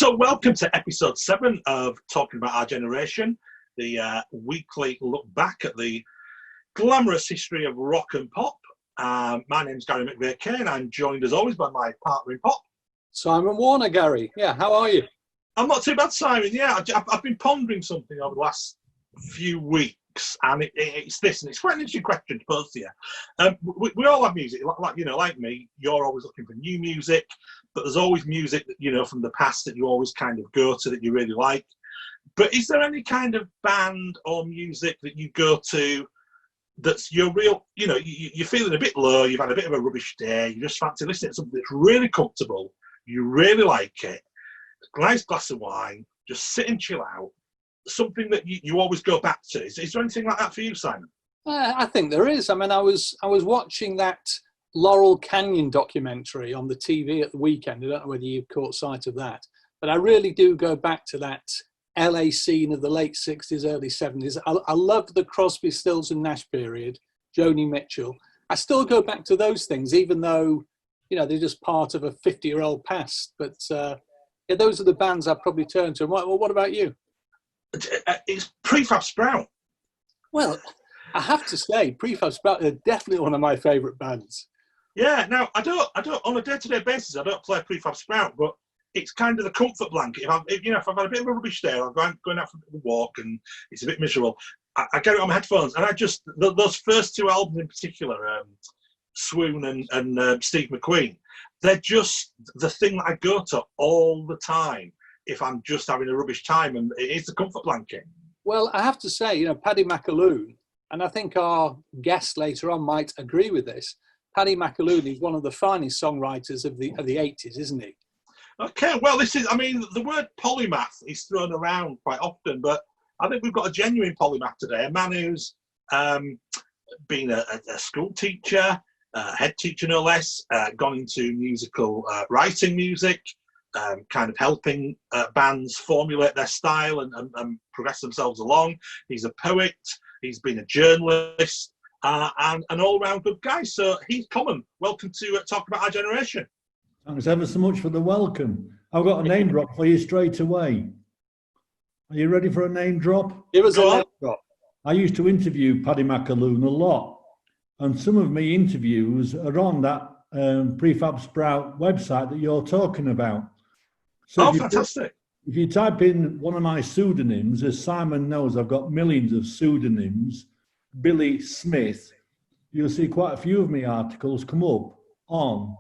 So welcome to episode 7 of Talking About Our Generation, the weekly look back at the glamorous history of rock and pop. My name's Gary McVeigh-Kane. I'm joined as always by my partner in pop, Simon Warner. Gary, yeah, how are you? I'm not too bad, Simon. Yeah, I've been pondering something over the last few weeks, and it's this, and it's quite an interesting question to pose to you. We all have music, like me. You're always looking for new music, but there's always music that from the past that you always kind of go to that you really like. But is there any kind of band or music that you go to that's your real, you're feeling a bit low, you've had a bit of a rubbish day, you just fancy listening to something that's really comfortable, you really like it, nice glass of wine, just sit and chill out, something that you always go back to? Is there anything like that for you, Simon? I think there is. I mean, I was watching that Laurel Canyon documentary on the TV at the weekend. I don't know whether you've caught sight of that, but I really do go back to that LA scene of the late 60s, early 70s. I love the Crosby, Stills and Nash period, Joni Mitchell. I still go back to those things, even though, they're just part of a 50-year-old past. But yeah, those are the bands I probably turn to. What about you? It's Prefab Sprout. Well, I have to say, Prefab Sprout are definitely one of my favourite bands. Yeah, now, I don't, on a day-to-day basis, I don't play Prefab Sprout, but it's kind of the comfort blanket. If I've had a bit of a rubbish day, I'm going out for a walk and it's a bit miserable, I get it on my headphones, and those first 2 albums in particular, Swoon and Steve McQueen, they're just the thing that I go to all the time if I'm just having a rubbish time, and it is the comfort blanket. Well, I have to say, Paddy McAloon, and I think our guest later on might agree with this, Paddy McAloon is one of the finest songwriters of the 80s, isn't he? Okay, well, the word polymath is thrown around quite often, but I think we've got a genuine polymath today, a man who's been a school teacher, head teacher no less, gone into musical writing music, kind of helping bands formulate their style and progress themselves along. He's a poet, he's been a journalist, and an all-round good guy. So Heath Common, welcome to Talk About Our Generation. Thanks ever so much for the welcome. I've got a name drop for you straight away. Are you ready for a name drop? Give us a name drop. I used to interview Paddy McAloon a lot, and some of my interviews are on that Prefab Sprout website that you're talking about. So fantastic. If you type in one of my pseudonyms, as Simon knows, I've got millions of pseudonyms, Billy Smith, you'll see quite a few of my articles come up on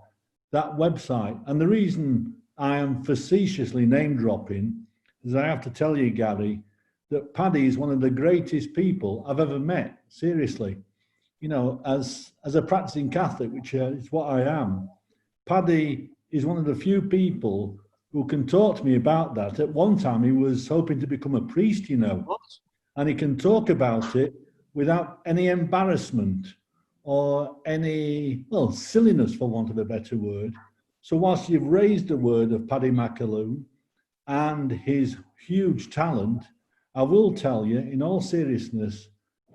that website. And the reason I am facetiously name dropping is I have to tell you, Gary, that Paddy is one of the greatest people I've ever met. Seriously, as a practicing Catholic, which is what I am, Paddy is one of the few people who can talk to me about that. At one time, he was hoping to become a priest, and he can talk about it without any embarrassment or any, silliness, for want of a better word. So whilst you've raised the word of Paddy McAloon and his huge talent, I will tell you, in all seriousness,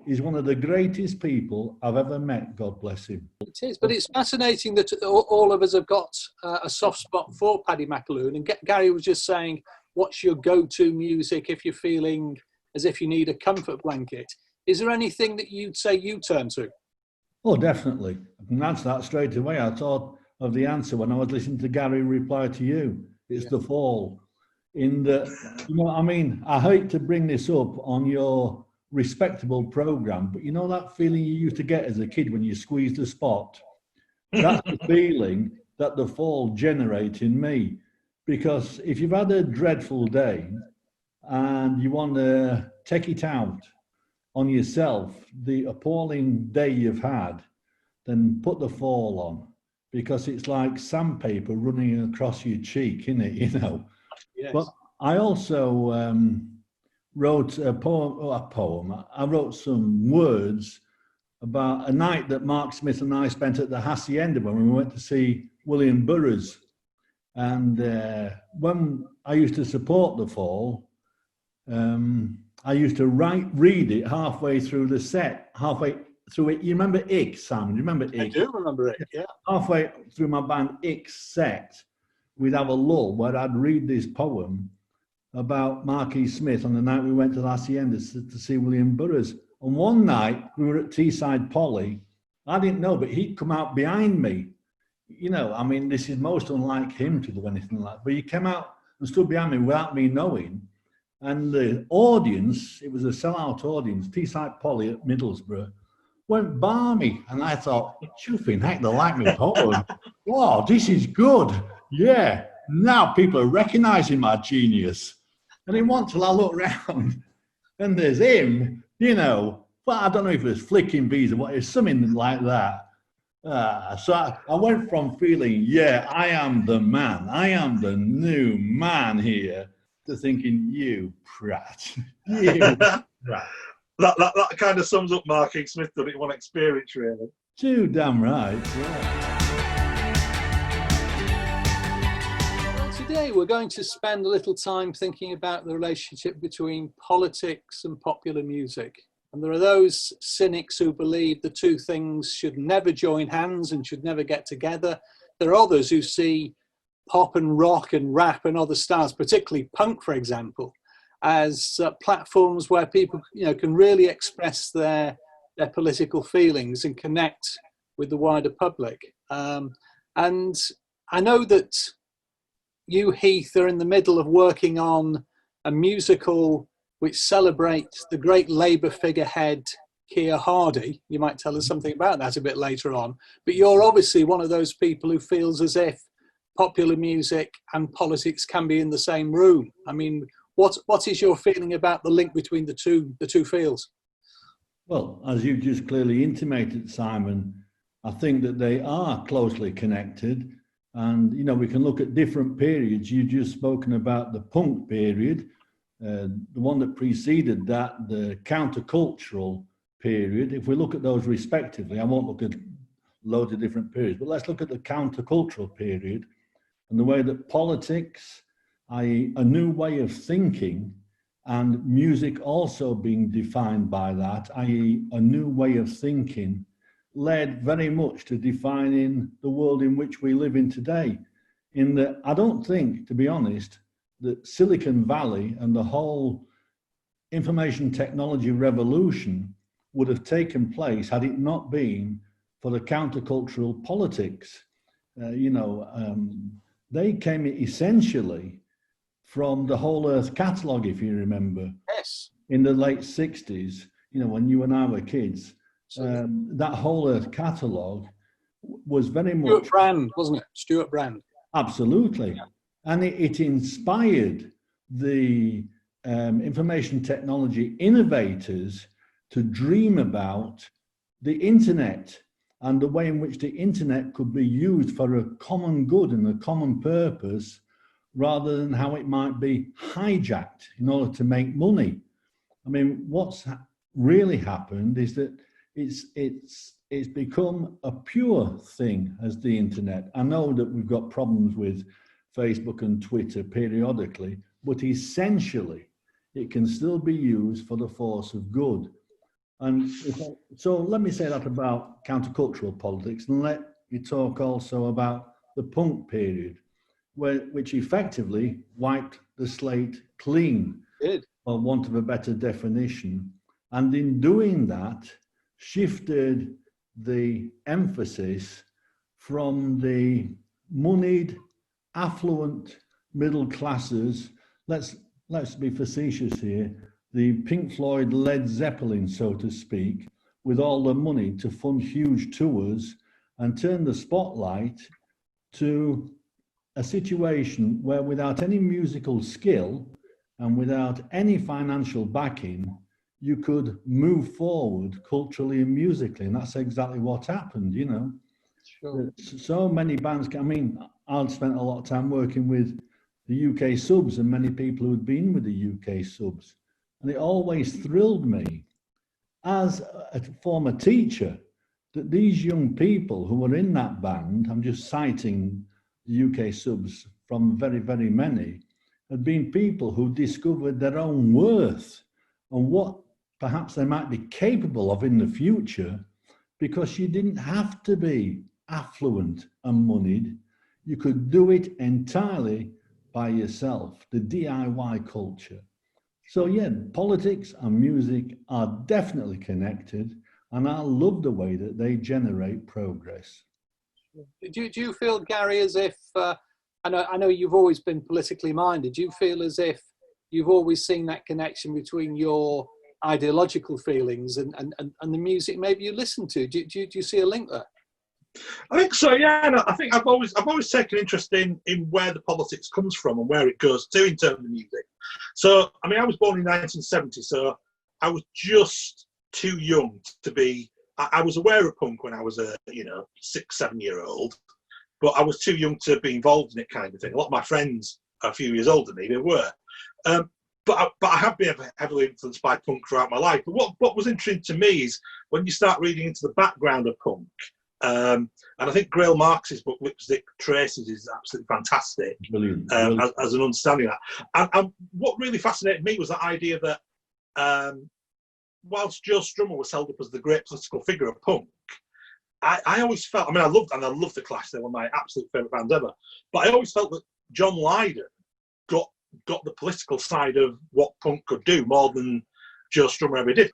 he's one of the greatest people I've ever met, God bless him. It is, but it's fascinating that all of us have got a soft spot for Paddy McAloon. And Gary was just saying, what's your go-to music if you're feeling as if you need a comfort blanket? Is there anything that you'd say you turn to? Oh, definitely. I can answer that straight away. I thought of the answer when I was listening to Gary reply to you. It's The Fall. I hate to bring this up on your respectable program, but that feeling you used to get as a kid when you squeezed the spot? That's the feeling that The Fall generate in me. Because if you've had a dreadful day and you want to take it out on yourself, the appalling day you've had, then put The Fall on, because it's like sandpaper running across your cheek, isn't it? Yes. But I also wrote a poem. I wrote some words about a night that Mark Smith and I spent at the Hacienda when we went to see William Burroughs. And when I used to support The Fall, I used to read it halfway through the set, halfway through it. You remember Ick, Sam? Do you remember Ick? I do remember it, yeah. Halfway through my band Ick's set, we'd have a lull where I'd read this poem about Marquis Smith on the night we went to the Hacienda to see William Burroughs. And one night we were at Teesside Poly. I didn't know, but he'd come out behind me. You know, I mean, this is most unlike him to do anything like that. But he came out and stood behind me without me knowing. And the audience, it was a sellout audience, Teesside Poly at Middlesbrough, went balmy. And I thought, chuffing heck, they like me poem. Wow, this is good. Yeah, now people are recognising my genius. And it wasn't till I looked round and there's him, you know, well, I don't know if it was flicking bees or what, it's something like that. So I went from feeling, yeah, I am the man, I am the new man here, to thinking, you prat, you prat. That kind of sums up Marquis Smith, doesn't it? One experience, really. Too damn right, yeah. Well, today we're going to spend a little time thinking about the relationship between politics and popular music. And there are those cynics who believe the two things should never join hands and should never get together. There are others who see pop and rock and rap and other styles, particularly punk, for example, as platforms where people, you know, can really express their political feelings and connect with the wider public. And I know that you, Heath, are in the middle of working on a musical which celebrates the great Labour figurehead, Keir Hardie. You might tell us something about that a bit later on. But you're obviously one of those people who feels as if popular music and politics can be in the same room. I mean, what is your feeling about the link between the two fields? Well, as you just clearly intimated, Simon, I think that they are closely connected. And, you know, we can look at different periods. You've just spoken about the punk period, the one that preceded that, the countercultural period. If we look at those respectively, I won't look at loads of different periods, but let's look at the countercultural period and the way that politics, i.e. a new way of thinking, and music also being defined by that, i.e. a new way of thinking, led very much to defining the world in which we live in today. In that, I don't think, to be honest, that Silicon Valley and the whole information technology revolution would have taken place had it not been for the countercultural politics. They came essentially from the Whole Earth catalogue, if you remember. Yes. In the late 60s, you know, when you and I were kids, that Whole Earth catalogue was very much... Stuart Brand, wasn't it? Stuart Brand. Absolutely. Yeah. And it inspired the information technology innovators to dream about the internet and the way in which the internet could be used for a common good and a common purpose, rather than how it might be hijacked in order to make money. I mean, what's really happened is that it's become a pure thing as the internet. I know that we've got problems with Facebook and Twitter periodically, but essentially it can still be used for the force of good. And so let me say that about countercultural politics, and let me talk also about the punk period, which effectively wiped the slate clean, for want of a better definition. And in doing that, shifted the emphasis from the moneyed, affluent middle classes, let's be facetious here, the Pink Floyd, Led Zeppelin, so to speak, with all the money to fund huge tours, and turn the spotlight to a situation where, without any musical skill and without any financial backing, you could move forward culturally and musically. And that's exactly what happened, you know. Sure. So many bands, I mean, I'd spent a lot of time working with the UK subs and many people who had been with the UK subs. And it always thrilled me as a former teacher that these young people who were in that band, I'm just citing the UK subs from very, very many, had been people who discovered their own worth and what perhaps they might be capable of in the future, because you didn't have to be affluent and moneyed. you could do it entirely by yourself, the DIY culture. So yeah, politics and music are definitely connected, and I love the way that they generate progress. Do you feel, Gary, as if, I know you've always been politically minded, do you feel as if you've always seen that connection between your ideological feelings and the music maybe you listen to? Do you see a link there? I think so, yeah. No, I think I've always taken interest in where the politics comes from and where it goes to in terms of music. So, I mean, I was born in 1970, so I was just too young to be. I was aware of punk when I was a 6-7 year old, but I was too young to be involved in it, kind of thing. A lot of my friends are a few years older than me, they were. But I have been heavily influenced by punk throughout my life. But what was interesting to me is when you start reading into the background of punk. And I think Grail Marx's book, Lipstick Traces, is absolutely fantastic. Brilliant. As an understanding of that. And what really fascinated me was that idea that whilst Joe Strummer was held up as the great political figure of punk, I always felt, I mean, I loved the Clash, they were my absolute favourite bands ever, but I always felt that John Lydon got the political side of what punk could do more than Joe Strummer ever did.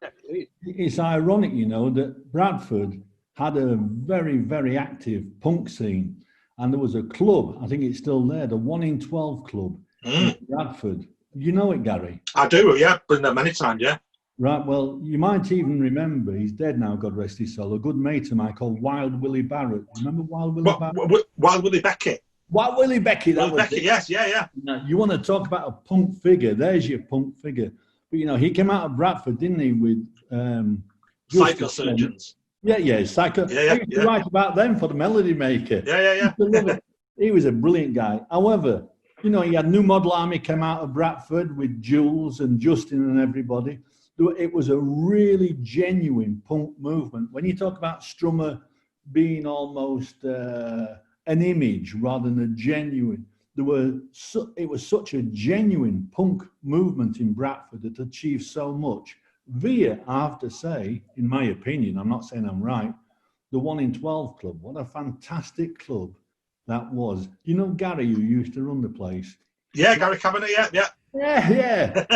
It's ironic, that Bradford had a very, very active punk scene. And there was a club, I think it's still there, the 1 in 12 club in Bradford. You know it, Gary? I do, yeah. Been there many times, yeah. Right, well, you might even remember, he's dead now, God rest his soul, a good mate of mine called Wild Willie Barrett. Remember Wild Willie Barrett? Wild Willie Beckett. Wild Willie Beckett, that was Beckett, yes, yeah. Now, you want to talk about a punk figure, there's your punk figure. But, he came out of Bradford, didn't he, with... Psychosurgeons. Yeah, Psycho. Yeah. He used to write about them for the Melody Maker. Yeah. He was a brilliant guy. However, he had New Model Army come out of Bradford with Jules and Justin and everybody. It was a really genuine punk movement. When you talk about Strummer being almost an image rather than a genuine, it was such a genuine punk movement in Bradford that achieved so much. Via, I have to say, in my opinion, I'm not saying I'm right, the 1 in 12 club, what a fantastic club that was. Gary, who used to run the place? Yeah, Gary Cabinet, yeah. Yeah.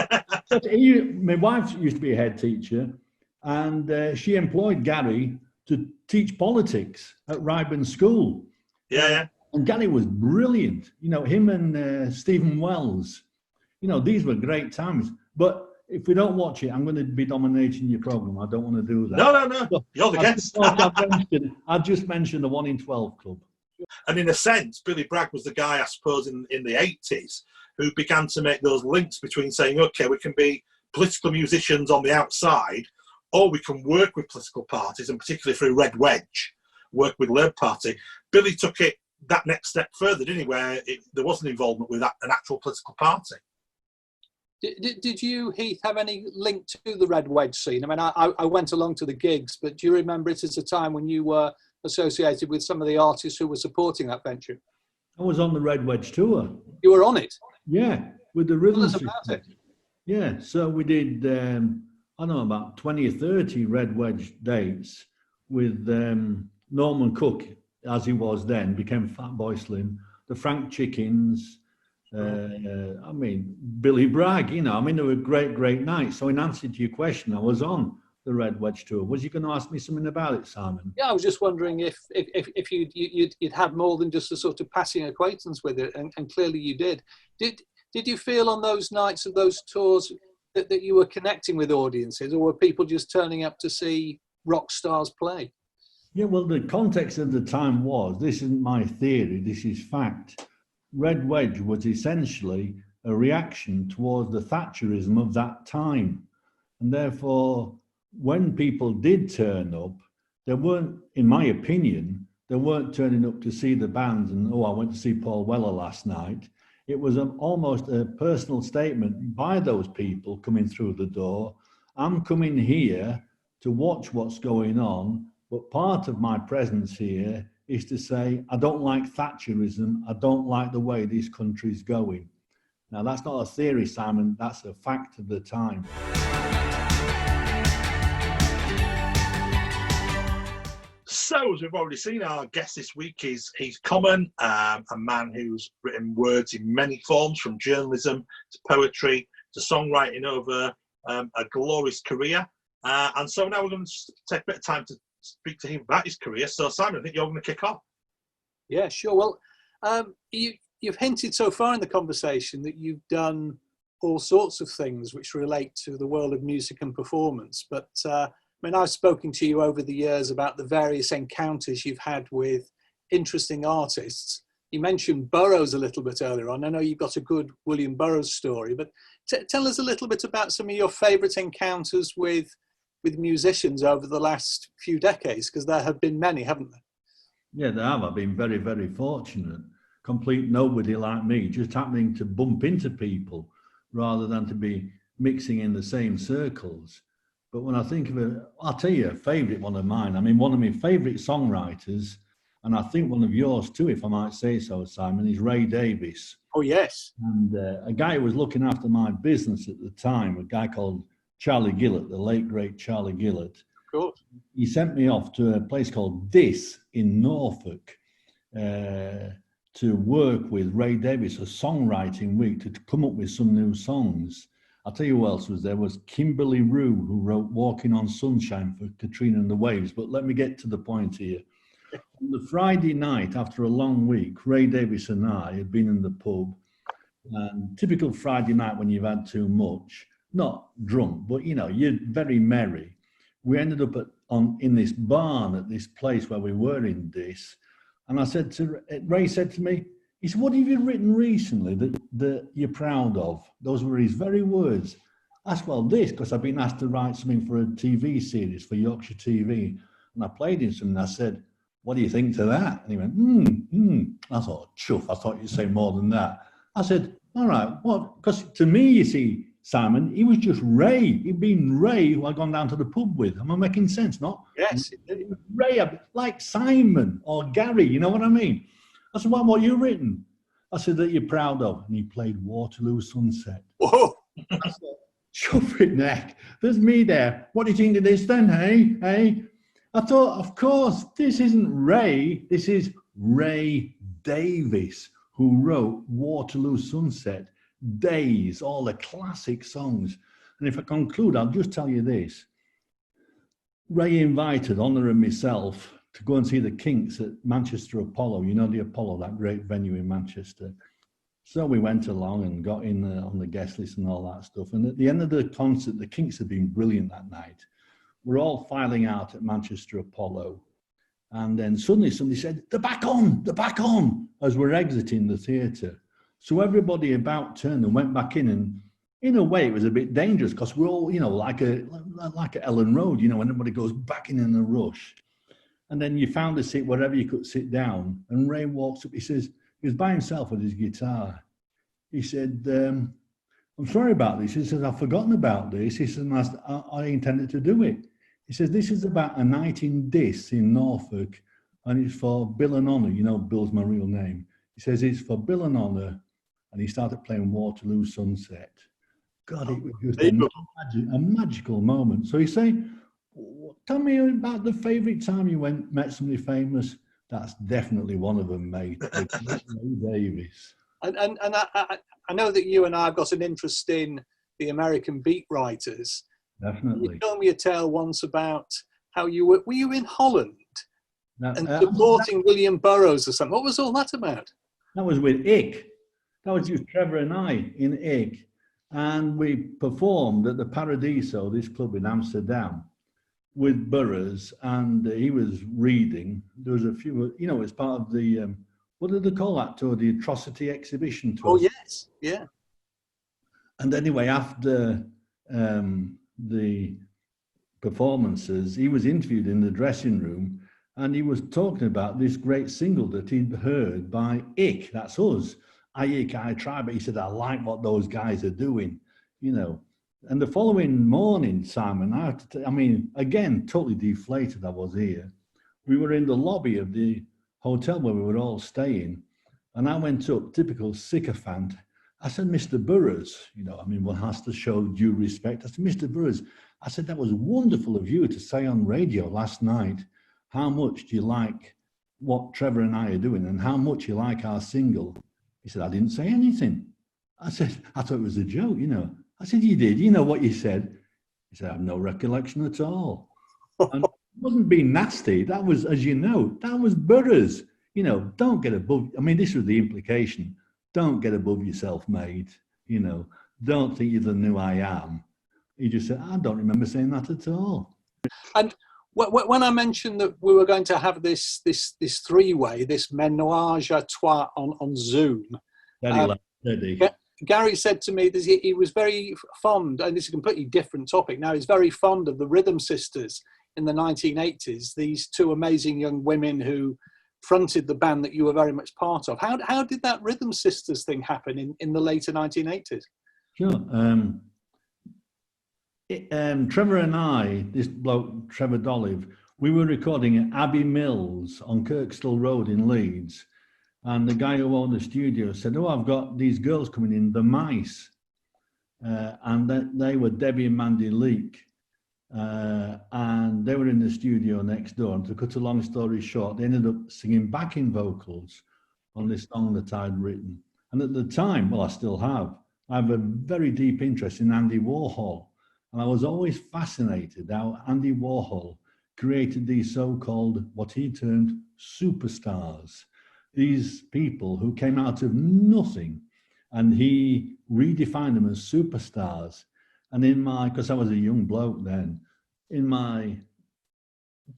My wife used to be a head teacher, and she employed Gary to teach politics at Ryburn School. Yeah. And Gary was brilliant. Him and Stephen Wells, these were great times. But if we don't watch it, I'm going to be dominating your program. I don't want to do that. No. So You're the guest. I just mentioned the 1 in 12 club. And in a sense, Billy Bragg was the guy, I suppose, in the 80s who began to make those links between saying, okay, we can be political musicians on the outside, or we can work with political parties, and particularly through Red Wedge, work with Labour Party. Billy took it that next step further, didn't he, where there was an involvement with an actual political party. Did you, Heath, have any link to the Red Wedge scene? I mean, I went along to the gigs, but do you remember it as a time when you were associated with some of the artists who were supporting that venture? I was on the Red Wedge tour. You were on it? Yeah, with the rhythm system. About it. Yeah, so we did, about 20 or 30 Red Wedge dates with Norman Cook, as he was then, became Fatboy Slim, the Frank Chickens, Billy Bragg, they were great nights. So in answer to your question, I was on the Red Wedge tour. Was you going to ask me something about it, Simon? Yeah, I was just wondering if you'd had more than just a sort of passing acquaintance with it, and clearly you did. Did you feel on those nights of those tours that you were connecting with audiences, or were people just turning up to see rock stars play? Yeah, well, the context of the time was, this isn't my theory, this is fact. Red Wedge was essentially a reaction towards the Thatcherism of that time. And therefore, when people did turn up, they weren't, in my opinion, they weren't turning up to see the bands and, I went to see Paul Weller last night. It was almost a personal statement by those people coming through the door. I'm coming here to watch what's going on, but part of my presence here is to say, I don't like Thatcherism. I don't like the way this country's going. Now, that's not a theory, Simon. That's a fact of the time. So, as we've already seen, our guest this week is Heath Common, a man who's written words in many forms, from journalism to poetry to songwriting, over a glorious career. And so now we're going to take a bit of time to speak to him about his career. So, Simon, I think you're going to kick off. Yeah, sure. Well, you've hinted so far in the conversation that you've done all sorts of things which relate to the world of music and performance. But I mean, I've spoken to you over the years about the various encounters you've had with interesting artists. You mentioned Burroughs a little bit earlier on. I know you've got a good William Burroughs story, but tell us a little bit about some of your favourite encounters with musicians over the last few decades, because there have been many, haven't there? Yeah, they have. I've been very, very fortunate. Complete nobody like me, just happening to bump into people rather than to be mixing in the same circles. But when I think of it, I'll tell you a favourite one of mine. I mean, one of my favourite songwriters, and I think one of yours too, if I might say so, Simon, is Ray Davies. Oh, yes. And a guy who was looking after my business at the time, a guy called Charlie Gillett, the late, great Charlie Gillett. Of course. He sent me off to a place called This in Norfolk to work with Ray Davies, a songwriting week, to come up with some new songs. I'll tell you who else was there. Was Kimberly Rue, who wrote Walking on Sunshine for Katrina and the Waves. But let me get to the point here. On the Friday night, after a long week, Ray Davies and I had been in the pub. And typical Friday night when you've had too much, not drunk, but, you know, you're very merry. We ended up in this barn at this place where we were in this. And I said to Ray, said to me, he said, "What have you written recently that you're proud of?" Those were his very words. I said, "Well, this, because I've been asked to write something for a TV series for Yorkshire TV." And I played him something. I said, "What do you think to that?" And he went, I thought, chuff, I thought you'd say more than that. I said, "All right, what?" Because to me, you see, Simon, he was just Ray. He'd been Ray who I'd gone down to the pub with. Am I making sense? Not? Yes. Ray, like Simon or Gary, you know what I mean? I said, what you written? I said, that you're proud of. And he played Waterloo Sunset. Whoa. I said, chuff it, neck. There's me there. What do you think of this then, hey? I thought, of course, this isn't Ray. This is Ray Davies, who wrote Waterloo Sunset, Days, all the classic songs. And if I conclude, I'll just tell you this. Ray invited Honor and myself to go and see the Kinks at Manchester Apollo. You know the Apollo, that great venue in Manchester. So we went along and got in on the guest list and all that stuff. And at the end of the concert, the Kinks had been brilliant that night. We're all filing out at Manchester Apollo. And then suddenly somebody said, they're back on, as we're exiting the theatre. So everybody about turned and went back in, and in a way it was a bit dangerous because we're all, you know, like a Ellen Road, you know, when everybody goes back in a rush. And then you found a seat wherever you could sit down, and Ray walks up, he says, he was by himself with his guitar. He said, "I'm sorry about this." He says, "I've forgotten about this." He says, I intended to do it. He says, "This is about a night in Dis in Norfolk, and it's for Bill and Honor." You know, Bill's my real name. He says, "It's for Bill and Honor." And he started playing Waterloo Sunset. God, it was just a magical moment. So he's saying, "Tell me about the favourite time you met somebody famous." That's definitely one of them, mate. Ray Davies. And I know that you and I have got an interest in the American beat writers. Definitely. You told me a tale once about how you were you in Holland and supporting William Burroughs or something. What was all that about? That was with Ick. That was just Trevor and I in Ick. And we performed at the Paradiso, this club in Amsterdam, with Burroughs, and he was reading. There was a few, you know, as part of the, what did they call that tour? The Atrocity Exhibition tour. Oh, yes, yeah. And anyway, after the performances, he was interviewed in the dressing room, and he was talking about this great single that he'd heard by Ick, that's us. I Ick, I Try, but he said, "I like what those guys are doing," you know. And the following morning, Simon, I mean, again, totally deflated I was here. We were in the lobby of the hotel where we were all staying, and I went up, typical sycophant. I said, "Mr. Burroughs," you know, I mean, one has to show due respect. I said, "Mr. Burroughs," I said, "that was wonderful of you to say on radio last night. how much do you like what Trevor and I are doing and how much you like our single? He said, I didn't say anything. I said, I thought it was a joke, I said, you did, you know what you said? He said, I have no recollection at all. And it wasn't being nasty. That was, as you know, that was Burroughs. Don't get above, this was the implication. Don't get above yourself, mate. Don't think you're the new I am. He just said, I don't remember saying that at all. And when I mentioned that we were going to have this three-way, this ménage à trois on Zoom, Gary said to me that he was very fond, and this is a completely different topic now, he's very fond of the Rhythm Sisters in the 1980s, these two amazing young women who fronted the band that you were very much part of. How did that Rhythm Sisters thing happen in the later 1980s? Sure. Trevor and I, this bloke, Trevor Dollive, we were recording at Abbey Mills on Kirkstall Road in Leeds. And the guy who owned the studio said, oh, I've got these girls coming in, the Mice. And they were Debbie and Mandy Leake. And they were in the studio next door. And to cut a long story short, they ended up singing backing vocals on this song that I'd written. And at the time, well, I still have a very deep interest in Andy Warhol. And I was always fascinated how Andy Warhol created these so-called, what he termed, superstars. These people who came out of nothing, and he redefined them as superstars. And because I was a young bloke then, in my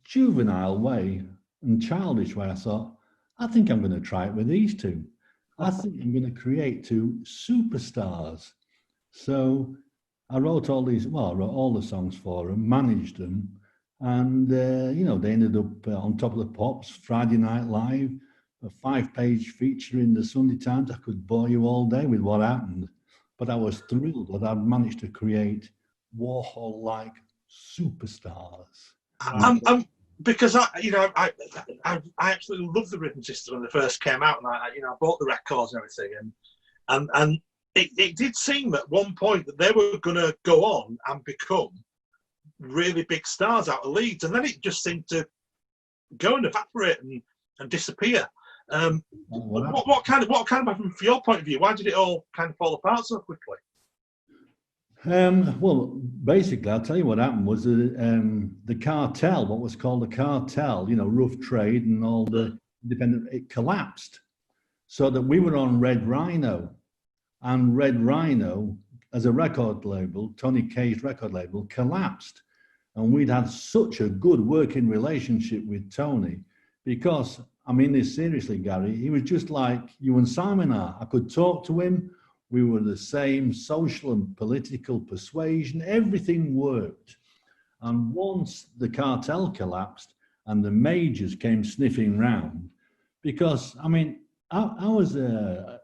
juvenile way and childish way, I thought, I think I'm going to try it with these two. I think I'm going to create two superstars. So I wrote all the songs for them, managed them, and, they ended up on Top of the Pops, Friday Night Live, a 5-page feature in the Sunday Times. I could bore you all day with what happened, but I was thrilled that I'd managed to create Warhol-like superstars. Because I absolutely loved the Rhythm Sisters when they first came out, and I bought the records and everything, and it did seem at one point that they were going to go on and become really big stars out of Leeds, and then it just seemed to go and evaporate and disappear. What kind of happened from your point of view? Why did it all kind of fall apart so quickly? Well, basically, I'll tell you what happened was the cartel, what was called the cartel, Rough Trade and all the independent, it collapsed. So that we were on Red Rhino, and Red Rhino, as a record label, Tony Kaye's record label, collapsed. And we'd had such a good working relationship with Tony because, I mean this seriously, Gary, he was just like you and Simon are. I could talk to him. We were the same social and political persuasion. Everything worked. And once the cartel collapsed and the majors came sniffing round, because, I mean, I was a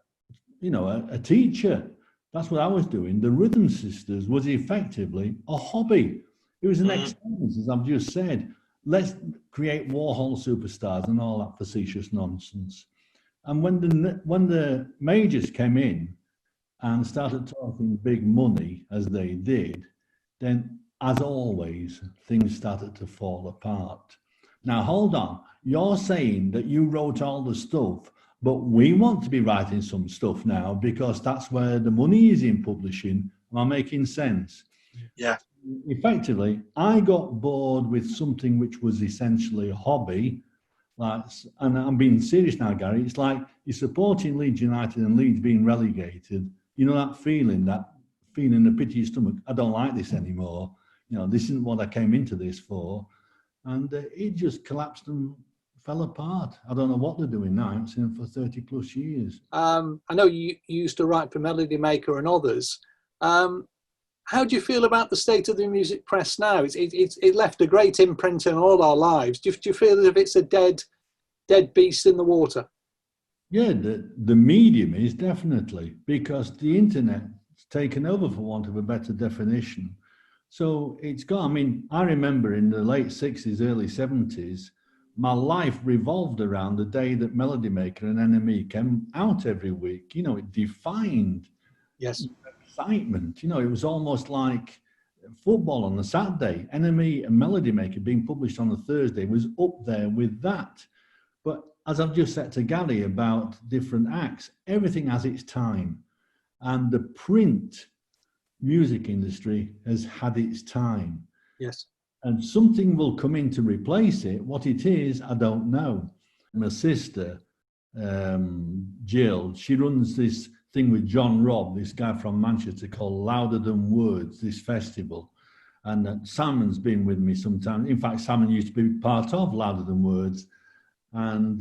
teacher. That's what I was doing. The Rhythm Sisters was effectively a hobby. It was an expense, as I've just said. Let's create Warhol superstars and all that facetious nonsense. And when the majors came in and started talking big money, as they did, then, as always, things started to fall apart. Now, hold on. You're saying that you wrote all the stuff, but we want to be writing some stuff now because that's where the money is in publishing. Am I making sense? Yeah. Effectively, I got bored with something which was essentially a hobby. And I'm being serious now, Gary. It's like you're supporting Leeds United and Leeds being relegated. You know that feeling in the pit of your stomach, I don't like this anymore. This isn't what I came into this for. And it just collapsed and fell apart. I don't know what they're doing now. I haven't seen them for 30 plus years. I know you used to write for Melody Maker and others. How do you feel about the state of the music press now? It left a great imprint in all our lives. Do you feel as if it's a dead beast in the water? Yeah, the medium is definitely, because the internet's taken over, for want of a better definition. So it's gone. I mean, I remember in the late 60s, early 70s, my life revolved around the day that Melody Maker and NME came out every week. It defined excitement. It was almost like football on a Saturday. Enemy and Melody Maker being published on a Thursday was up there with that. But as I've just said to Gary about different acts, everything has its time. And the print music industry has had its time. Yes. And something will come in to replace it. What it is, I don't know. My sister, Jill, she runs this thing with John Robb, this guy from Manchester, called Louder Than Words, this festival. And Simon's been with me sometimes. In fact, Simon used to be part of Louder Than Words. And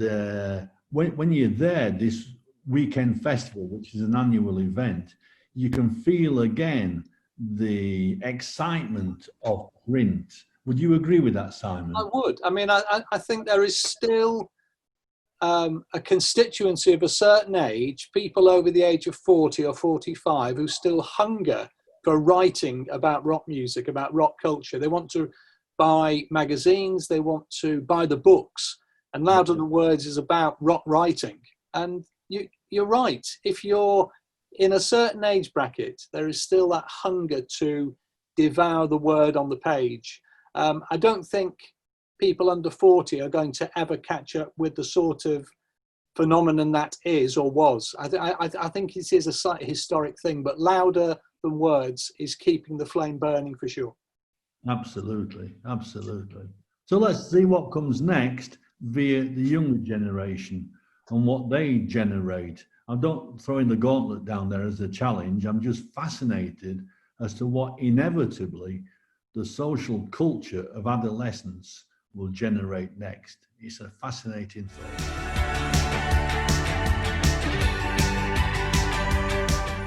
when you're there, this weekend festival, which is an annual event, you can feel again the excitement of print. Would you agree with that, Simon? I would. I mean, I think there is still a constituency of a certain age, people over the age of 40 or 45, who still hunger for writing about rock music, about rock culture. They want to buy magazines, they want to buy the books, and Louder Than Words is about rock writing. And you're right. If you're in a certain age bracket, there is still that hunger to devour the word on the page. I don't think people under 40 are going to ever catch up with the sort of phenomenon that is or was. I think it is a slightly historic thing, but Louder Than Words is keeping the flame burning for sure. Absolutely, absolutely. So let's see what comes next via the younger generation and what they generate. I don't throw in the gauntlet down there as a challenge. I'm just fascinated as to what inevitably the social culture of adolescence will generate next. It's a fascinating thought.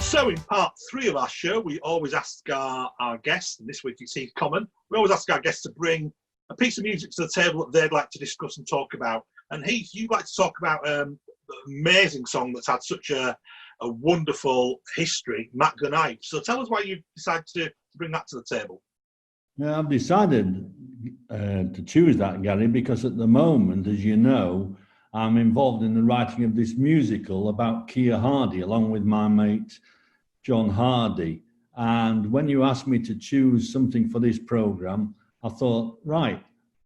So in part 3 of our show, we always ask our guests, and this week it's Heath Common, we always ask our guests to bring a piece of music to the table that they'd like to discuss and talk about. And Heath, you'd like to talk about an amazing song that's had such a wonderful history, Mac the Knife. So tell us why you decided to bring that to the table. Now, I've decided to choose that, Gary, because at the moment, as you know, I'm involved in the writing of this musical about Keir Hardie, along with my mate, John Hardy. And when you asked me to choose something for this programme, I thought, right,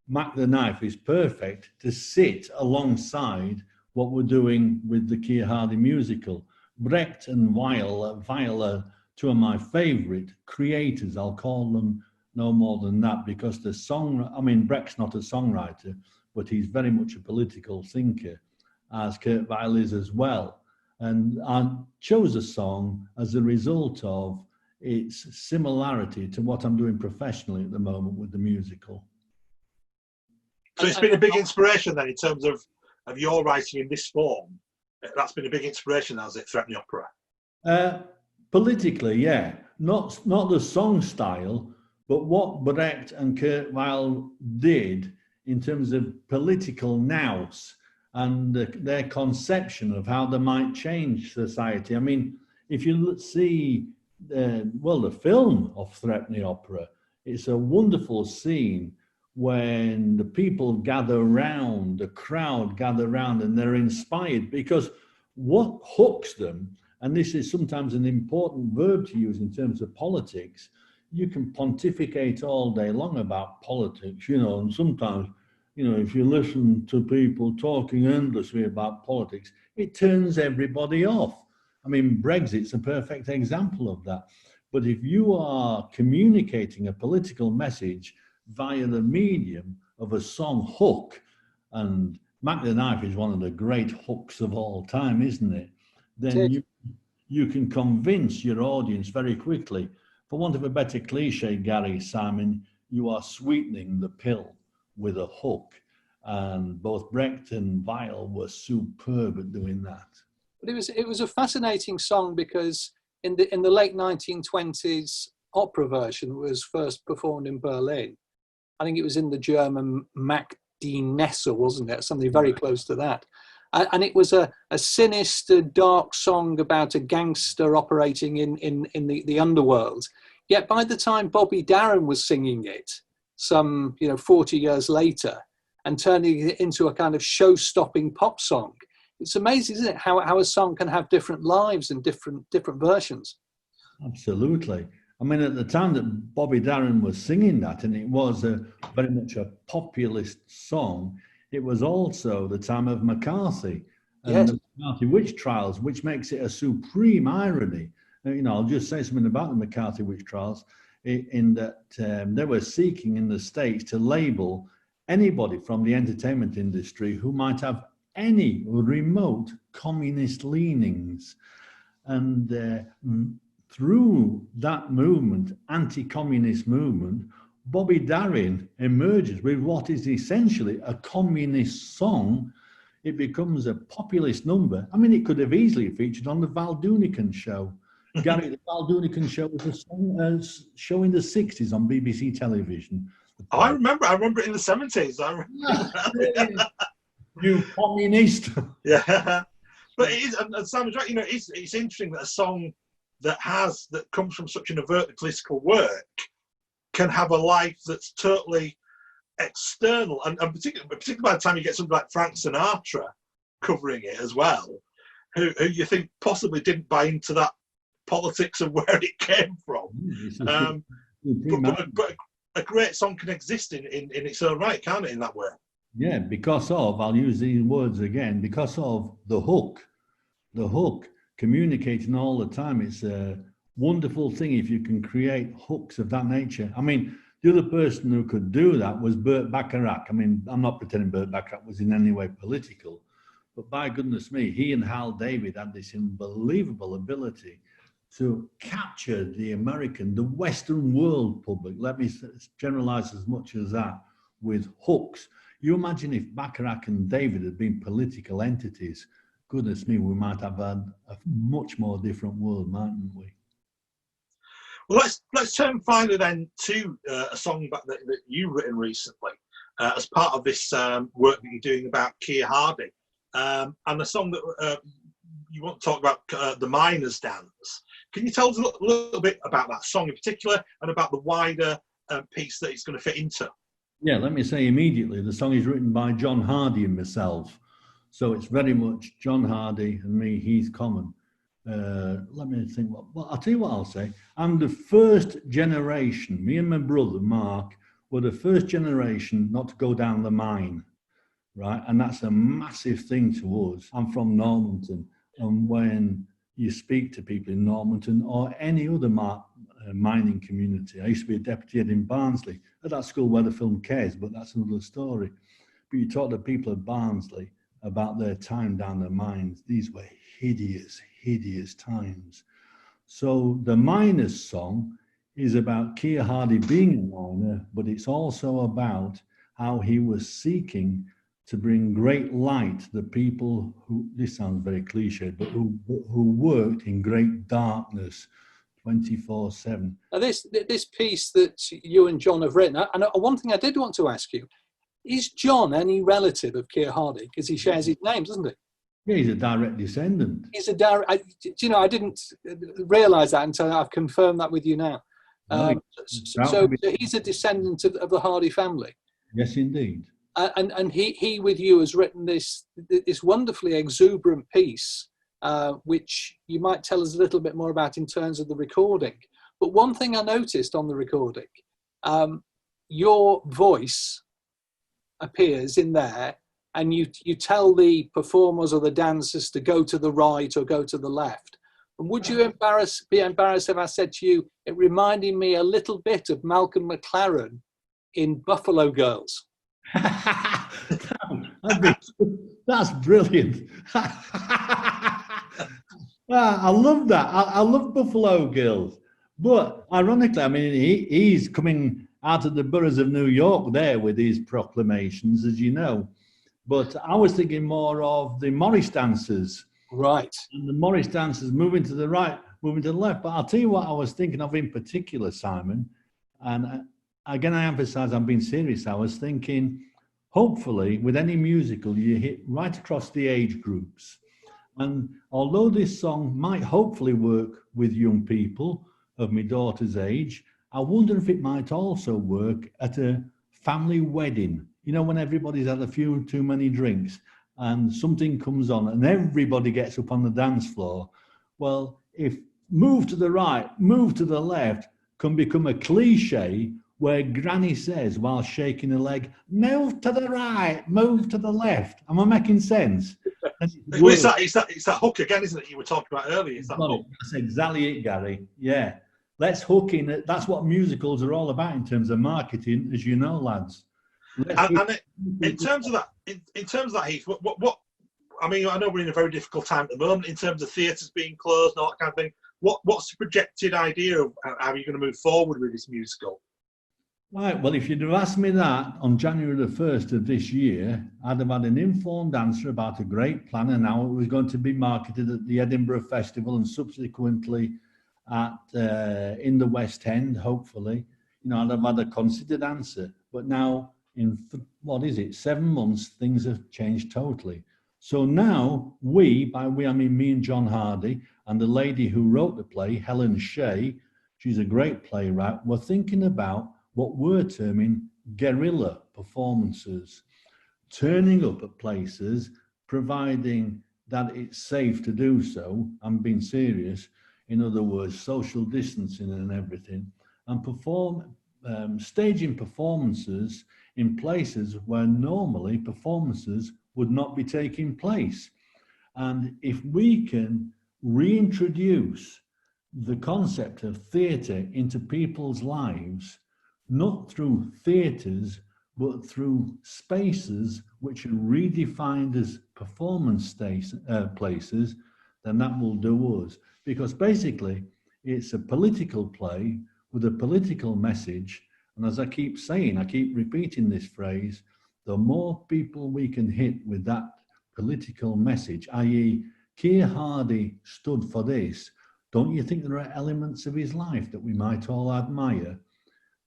Mac the Knife is perfect to sit alongside what we're doing with the Keir Hardie musical. Brecht and Weil are two of my favourite creators. I'll call them no more than that, because Brecht's not a songwriter, but he's very much a political thinker, as Kurt Weill is as well. And I chose a song as a result of its similarity to what I'm doing professionally at the moment with the musical. So it's been a big inspiration then in terms of your writing in this form. That's been a big inspiration, has it, throughout the opera? Politically, yeah. Not the song style, but what Brecht and Kurt Weill did in terms of political nous and their conception of how they might change society. I mean, if you see, the film of Threepenny Opera, it's a wonderful scene when the people gather round, the crowd gather round, and they're inspired, because what hooks them, and this is sometimes an important verb to use in terms of politics, you can pontificate all day long about politics, and sometimes, if you listen to people talking endlessly about politics, it turns everybody off. I mean, Brexit's a perfect example of that. But if you are communicating a political message via the medium of a song hook, and Mac the Knife is one of the great hooks of all time, isn't it? Then you can convince your audience very quickly. For want of a better cliche, Gary, Simon, you are sweetening the pill with a hook. And both Brecht and Weill were superb at doing that. But it was a fascinating song, because in the late 1920s, opera version was first performed in Berlin. I think it was in the German Mac die Nesse, wasn't it? Something very close to that. And it was a sinister, dark song about a gangster operating in the underworld. Yet by the time Bobby Darin was singing it, some 40 years later, and turning it into a kind of show-stopping pop song, it's amazing, isn't it, how a song can have different lives and different versions. Absolutely. I mean, at the time that Bobby Darin was singing that, and it was very much a populist song, it was also the time of McCarthy and the McCarthy witch trials, which makes it a supreme irony. I'll just say something about the McCarthy witch trials, in that they were seeking in the States to label anybody from the entertainment industry who might have any remote communist leanings. And through that movement, anti-communist movement, Bobby Darin emerges with what is essentially a communist song. It becomes a populist number. I mean, it could have easily featured on the Val Doonican show. Gary, the Val Doonican show was a show in the 60s on BBC television. Oh, I remember it in the 70s. You communist. Yeah. But it is, and Simon's right, it's interesting that a song that comes from such an overtly political work can have a life that's totally external, and particularly by the time you get somebody like Frank Sinatra covering it as well, who you think possibly didn't buy into that politics of where it came from. But a great song can exist in its own right, can't it, in that way? Yeah, because of, I'll use these words again, because of the hook communicating all the time. It's a wonderful thing if you can create hooks of that nature. I mean, the other person who could do that was Burt Bacharach. I mean, I'm not pretending Burt Bacharach was in any way political, but by goodness me, he and Hal David had this unbelievable ability to capture the Western world public. Let me generalize as much as that, with hooks. You imagine if Bacharach and David had been political entities, goodness me, we might have had a much more different world, mightn't we? Well, let's turn finally then to a song that you've written recently as part of this work that you're doing about Keir Hardie, and a song that you want to talk about, the Miners' Dance. Can you tell us a little bit about that song in particular and about the wider piece that it's going to fit into? Yeah, let me say immediately, the song is written by John Hardie and myself. So it's very much John Hardie and me, Heath Common. Let me think. Well, I'll tell you what I'll say. I'm the first generation. Me and my brother, Mark, were the first generation not to go down the mine, right? And that's a massive thing to us. I'm from Normanton. And when you speak to people in Normanton or any other mining community, I used to be a deputy head in Barnsley, at that school where the film Cares, but that's another story. But you talk to people at Barnsley about their time down the mines. These were hideous, hideous times. So the Miners' song is about Keir Hardie being a miner, but it's also about how he was seeking to bring great light to the people who, this sounds very cliche, but who worked in great darkness 24/7. Now this piece that you and John have written, and one thing I did want to ask you, is John any relative of Keir Hardie? Because he shares his name, doesn't he? Yeah, he's a direct descendant. He's a direct. I didn't realise that until I've confirmed that with you now. So he's a descendant of the Hardie family. Yes, indeed. And he with you has written this wonderfully exuberant piece, which you might tell us a little bit more about in terms of the recording. But one thing I noticed on the recording, your voice appears in there, and you tell the performers or the dancers to go to the right or go to the left. And would you be embarrassed if I said to you, it reminded me a little bit of Malcolm McLaren in Buffalo Girls? That's brilliant. I love that. I love Buffalo Girls. But ironically, I mean, he's coming out of the boroughs of New York there with his proclamations, as you know. But I was thinking more of the Morris dancers. Right. And the Morris dancers moving to the right, moving to the left. But I'll tell you what I was thinking of in particular, Simon. And again, I emphasize I'm being serious. I was thinking, hopefully, with any musical, you hit right across the age groups. And although this song might hopefully work with young people of my daughter's age, I wonder if it might also work at a family wedding. You know, when everybody's had a few too many drinks and something comes on and everybody gets up on the dance floor. Well, if move to the right, move to the left can become a cliche where Granny says while shaking her leg, move to the right, move to the left. Am I making sense? It's that hook again, isn't it? You were talking about earlier. It's that hook. That's exactly it, Gary. Yeah. Let's hook in. That's what musicals are all about in terms of marketing, as you know, lads. In terms of that, Heath, what? I mean, I know we're in a very difficult time at the moment in terms of theatres being closed and all that kind of thing. What's the projected idea of how you're going to move forward with this musical? Right, well, if you'd have asked me that on January the 1st of this year, I'd have had an informed answer about a great plan and how it was going to be marketed at the Edinburgh Festival and subsequently at in the West End, hopefully. You know, I'd have had a considered answer. But now, in, 7 months, things have changed totally. So now by we, I mean me and John Hardy and the lady who wrote the play, Helen Shea, she's a great playwright, we're thinking about what we're terming guerrilla performances, turning up at places, providing that it's safe to do so. I'm being serious. In other words, social distancing and everything, and staging performances in places where normally performances would not be taking place. And if we can reintroduce the concept of theatre into people's lives, not through theatres, but through spaces which are redefined as performance places, then that will do us. Because basically, it's a political play with a political message. And as I keep saying, I keep repeating this phrase, the more people we can hit with that political message, i.e. Keir Hardie stood for this, don't you think there are elements of his life that we might all admire?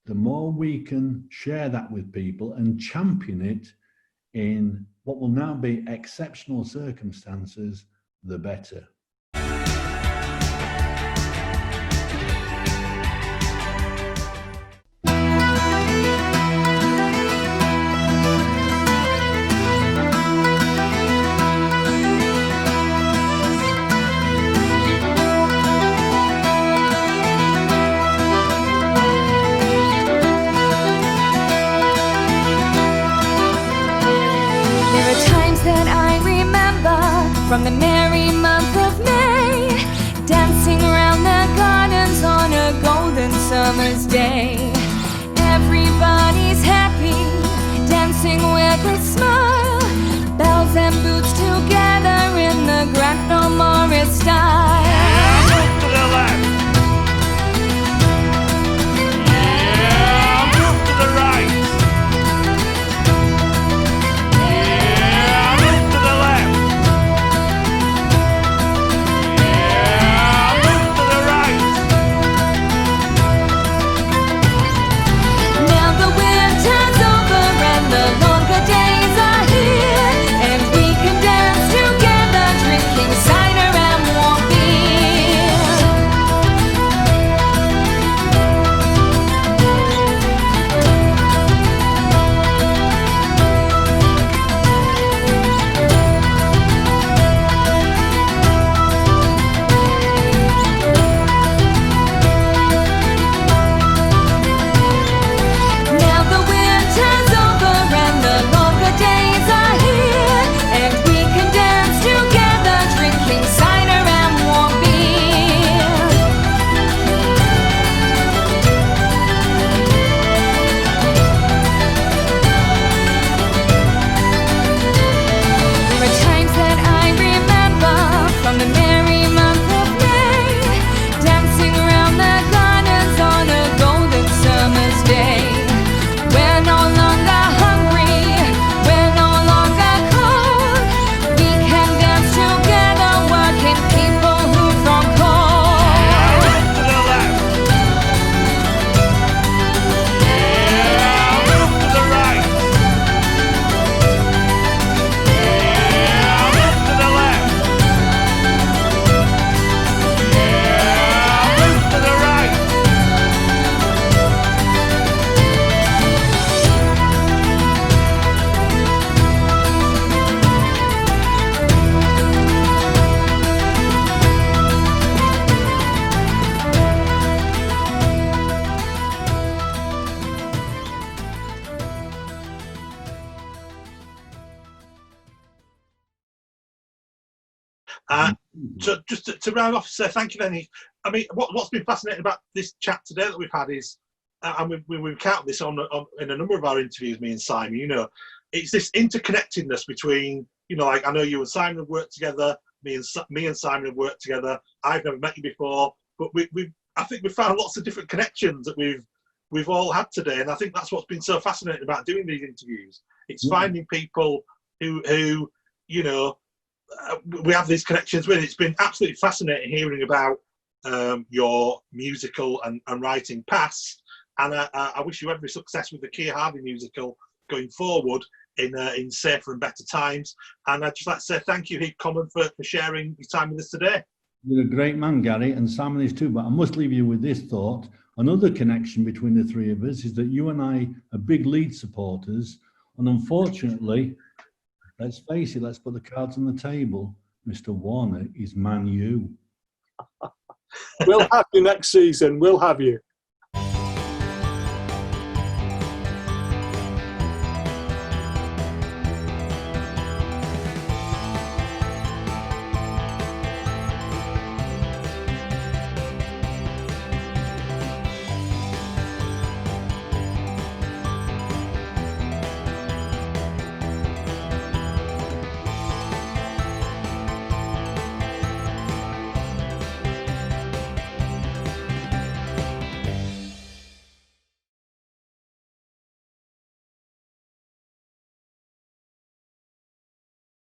The more we can share that with people and champion it in what will now be exceptional circumstances, the better. From the merry month of May, dancing around the gardens on a golden summer's day. Everybody's happy, dancing with a smile, bells and boots together in the Grand Morris style. Move to the left. Yeah, move to the right. Yeah, move to the left. Now the So just to round off, say thank you then. I mean, what's been fascinating about this chat today that we've had is, and we've counted this on in a number of our interviews, me and Simon, you know, it's this interconnectedness between, you know, like I know you and Simon have worked together, me and Simon have worked together. I've never met you before, but I think we've found lots of different connections that we've all had today, and I think that's what's been so fascinating about doing these interviews. It's finding people who you know, we have these connections with. It's been absolutely fascinating hearing about your musical and writing past, and I wish you every success with the Keir Harvey musical going forward in safer and better times. And I'd just like to say thank you, Heath Common, for sharing your time with us today. You're a great man, Gary, and Simon is too, but I must leave you with this thought. Another connection between the three of us is that you and I are big Leeds supporters, and unfortunately, let's face it, let's put the cards on the table, Mr. Warner is Man U. We'll have you next season, we'll have you.